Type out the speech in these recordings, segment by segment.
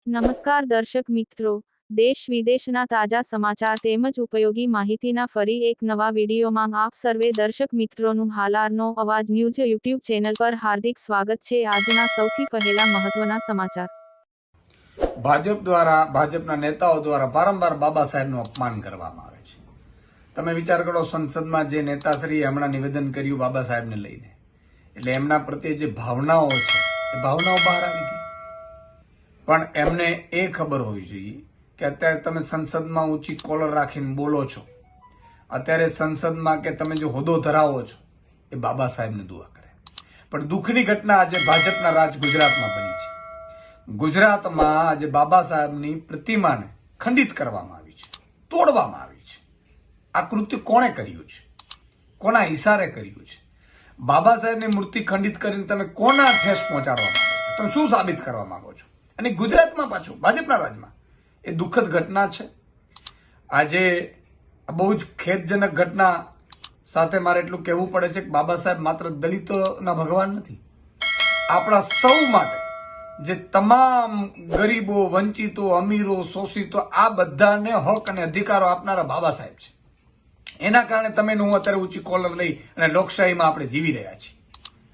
નમસ્કાર દર્શક મિત્રો, દેશ વિદેશના તાજા સમાચાર તેમજ ઉપયોગી માહિતીના ફરી એક નવા વિડીયોમાં આપ સર્વે દર્શક મિત્રોનું હાલારનો અવાજ ન્યૂઝ યુટ્યુબ ચેનલ પર હાર્દિક સ્વાગત છે। આજના સૌથી પહેલા મહત્વના સમાચાર। ભાજપના નેતાઓ દ્વારા વારંવાર બાબા સાહેબનું અપમાન કરવામાં આવે છે। તમે વિચાર કરો, સંસદમાં જે નેતાશ્રીએ હમણાં નિવેદન કર્યું બાબા સાહેબને લઈને, એટલે એમના પ્રત્યે જે ભાવનાઓ છે એ ભાવનાઓ બહાર આવી ગઈ। પણ એમને એ ખબર હોવી જોઈએ કે અત્યારે તમે સંસદમાં ઊંચી કોલર રાખીને બોલો છો, અત્યારે સંસદમાં કે તમે જો હોદ્દો ધરાવો છો એ બાબા સાહેબને દુઆ કરે। પણ દુઃખની ઘટના આજે ભાજપના રાજ ગુજરાતમાં બની છે। ગુજરાતમાં આજે બાબા સાહેબની પ્રતિમાને ખંડિત કરવામાં આવી છે, તોડવામાં આવી છે। આ કૃત્ય કોણે કર્યું છે? કોના ઈશારે કર્યું છે? બાબા સાહેબની મૂર્તિ ખંડિત કરીને તમે કોના ઠેસ પહોંચાડવા માંગો છો? તમે શું સાબિત કરવા માંગો છો? અને ગુજરાતમાં પાછું ભાજપના રાજમાં એ દુઃખદ ઘટના છે। આજે બહુ જ ખેદજનક ઘટના સાથે મારે એટલું કહેવું પડે છે કે બાબા સાહેબ માત્ર દલિતોના ભગવાન નથી, આપણા સૌ માટે જે તમામ ગરીબો, વંચિતો, અમીરો, શોષિતો આ બધાને હક અને અધિકારો આપનારા બાબા સાહેબ છે। એના કારણે તમે હું અત્યારે ઊંચી કોલર લઈ અને લોકશાહીમાં આપણે જીવી રહ્યા છીએ।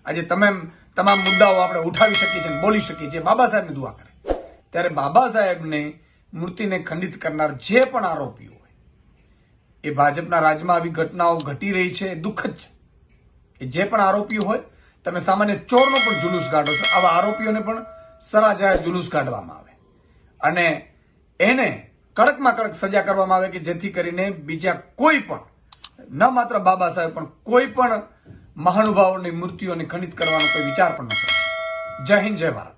આજે તમામ મુદ્દાઓ આપણે ઉઠાવી શકીએ છીએ, બોલી શકીએ છીએ, બાબા સાહેબને દુઆ કરે। ત્યારે બાબા સાહેબને મૂર્તિને ખંડિત કરનાર જે પણ આરોપીઓ હોય, એ ભાજપના રાજમાં આવી ઘટનાઓ ઘટી રહી છે, એ દુઃખદ છે। એ જે પણ આરોપીઓ હોય, તમે સામાન્ય ચોરનો પણ જુલુસ કાઢો છો, આવા આરોપીઓને પણ સરાજાહેર જુલુસ કાઢવામાં આવે અને એને કડકમાં કડક સજા કરવામાં આવે કે જેથી કરીને બીજા કોઈ પણ, ન માત્ર બાબા સાહેબ પણ કોઈ પણ મહાનુભાવોની મૂર્તિઓને ખંડિત કરવાનો કોઈ વિચાર પણ ન કરે। જય હિન્દ, જય ભારત।